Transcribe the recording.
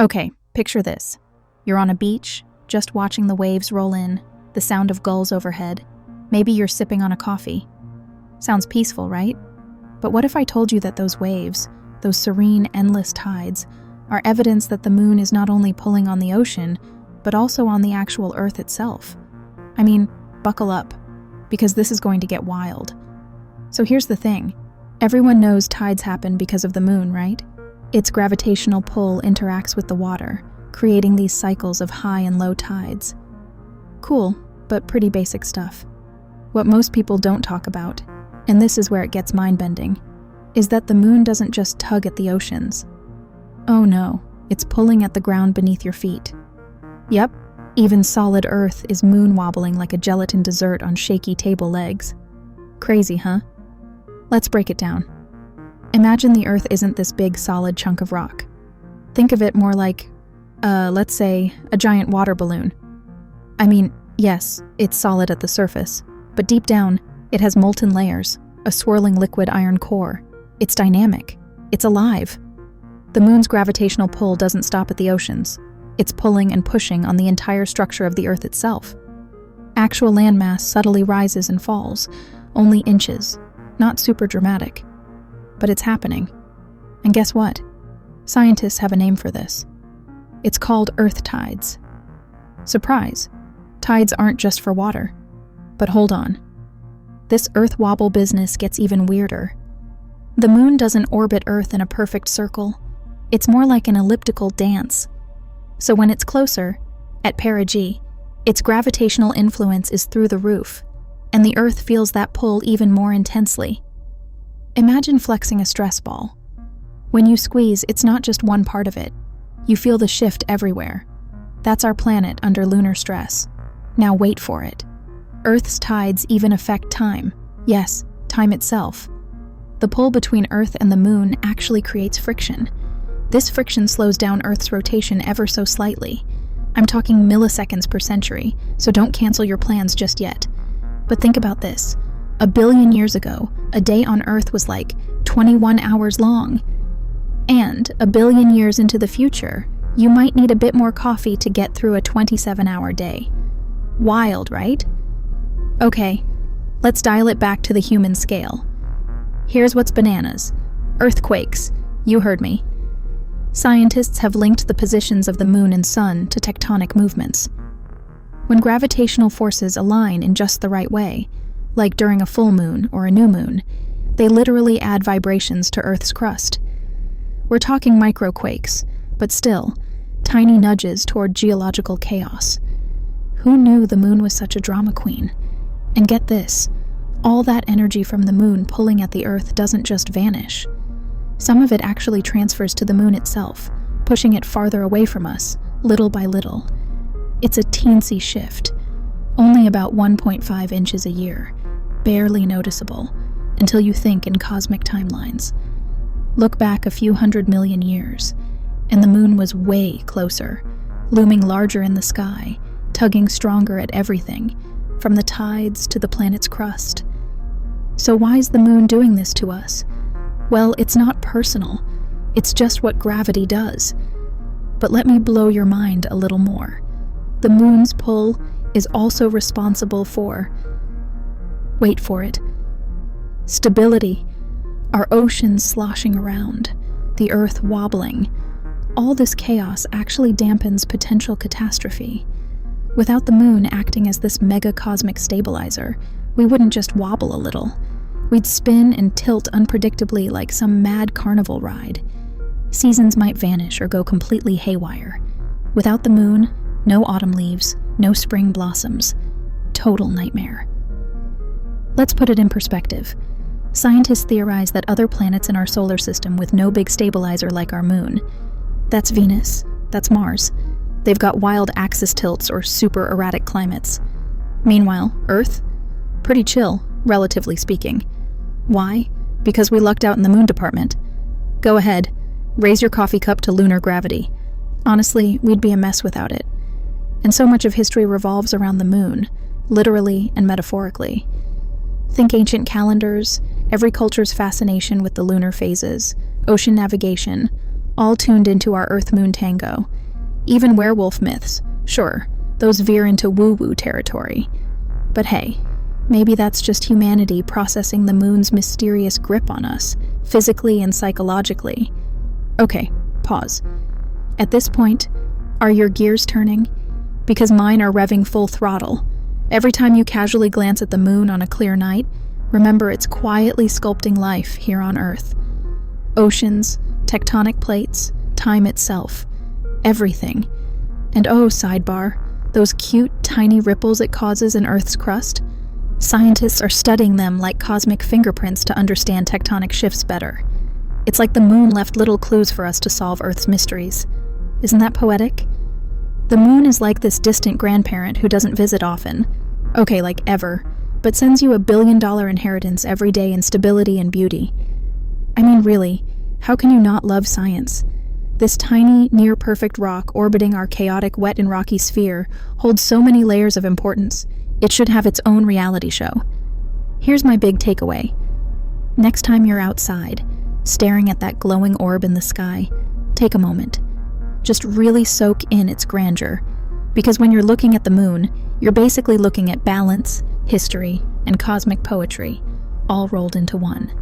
Okay, picture this. You're on a beach, just watching the waves roll in, the sound of gulls overhead. Maybe you're sipping on a coffee. Sounds peaceful, right? But what if I told you that those waves, those serene, endless tides, are evidence that the moon is not only pulling on the ocean, but also on the actual Earth itself? I mean, buckle up, because this is going to get wild. So here's the thing. Everyone knows tides happen because of the moon, right? Its gravitational pull interacts with the water, creating these cycles of high and low tides. Cool, but pretty basic stuff. What most people don't talk about, and this is where it gets mind-bending, is that the moon doesn't just tug at the oceans. Oh no, it's pulling at the ground beneath your feet. Yep, even solid Earth is moon wobbling like a gelatin dessert on shaky table legs. Crazy, huh? Let's break it down. Imagine the Earth isn't this big solid chunk of rock. Think of it more like, let's say, a giant water balloon. I mean, yes, it's solid at the surface, but deep down, it has molten layers, a swirling liquid iron core. It's dynamic. It's alive. The moon's gravitational pull doesn't stop at the oceans. It's pulling and pushing on the entire structure of the Earth itself. Actual landmass subtly rises and falls, only inches, not super dramatic. But it's happening. And guess what? Scientists have a name for this. It's called Earth tides. Surprise! Tides aren't just for water. But hold on. This Earth wobble business gets even weirder. The moon doesn't orbit Earth in a perfect circle. It's more like an elliptical dance. So when it's closer, at perigee, its gravitational influence is through the roof, and the Earth feels that pull even more intensely. Imagine flexing a stress ball. When you squeeze, it's not just one part of it. You feel the shift everywhere. That's our planet under lunar stress. Now wait for it. Earth's tides even affect time. Yes, time itself. The pull between Earth and the moon actually creates friction. This friction slows down Earth's rotation ever so slightly. I'm talking milliseconds per century, so don't cancel your plans just yet. But think about this. 1 billion years ago, a day on Earth was like 21 hours long. And 1 billion years into the future, you might need a bit more coffee to get through a 27-hour day. Wild, right? Okay, let's dial it back to the human scale. Here's what's bananas. Earthquakes. You heard me. Scientists have linked the positions of the moon and sun to tectonic movements. When gravitational forces align in just the right way, like during a full moon or a new moon, they literally add vibrations to Earth's crust. We're talking microquakes, but still, tiny nudges toward geological chaos. Who knew the moon was such a drama queen? And get this, all that energy from the moon pulling at the Earth doesn't just vanish. Some of it actually transfers to the moon itself, pushing it farther away from us, little by little. It's a teensy shift, only about 1.5 inches a year, barely noticeable, until you think in cosmic timelines. Look back a few 100 million years, and the moon was way closer, looming larger in the sky, tugging stronger at everything, from the tides to the planet's crust. So why's the moon doing this to us? Well, it's not personal. It's just what gravity does. But let me blow your mind a little more. The moon's pull is also responsible for, wait for it, stability, our oceans sloshing around, the Earth wobbling. All this chaos actually dampens potential catastrophe. Without the moon acting as this mega cosmic stabilizer, we wouldn't just wobble a little. We'd spin and tilt unpredictably like some mad carnival ride. Seasons might vanish or go completely haywire. Without the moon, no autumn leaves, no spring blossoms. Total nightmare. Let's put it in perspective. Scientists theorize that other planets in our solar system with no big stabilizer like our moon, that's Venus, that's Mars, they've got wild axis tilts or super erratic climates. Meanwhile, Earth? Pretty chill, relatively speaking. Why? Because we lucked out in the moon department. Go ahead, raise your coffee cup to lunar gravity. Honestly, we'd be a mess without it. And so much of history revolves around the moon, literally and metaphorically. Think ancient calendars, every culture's fascination with the lunar phases, ocean navigation, all tuned into our Earth-Moon tango. Even werewolf myths, sure, those veer into woo-woo territory. But hey, maybe that's just humanity processing the moon's mysterious grip on us, physically and psychologically. Okay, pause. At this point, are your gears turning? Because mine are revving full throttle. Every time you casually glance at the moon on a clear night, remember it's quietly sculpting life here on Earth. Oceans, tectonic plates, time itself. Everything. And oh, sidebar, those cute, tiny ripples it causes in Earth's crust? Scientists are studying them like cosmic fingerprints to understand tectonic shifts better. It's like the moon left little clues for us to solve Earth's mysteries. Isn't that poetic? The moon is like this distant grandparent who doesn't visit often. Okay, like ever, but sends you $1 billion inheritance every day in stability and beauty. I mean, really, how can you not love science? This tiny, near-perfect rock orbiting our chaotic, wet and rocky sphere holds so many layers of importance. It should have its own reality show. Here's my big takeaway. Next time you're outside, staring at that glowing orb in the sky, take a moment. Just really soak in its grandeur. Because when you're looking at the moon, you're basically looking at balance, history, and cosmic poetry, all rolled into one.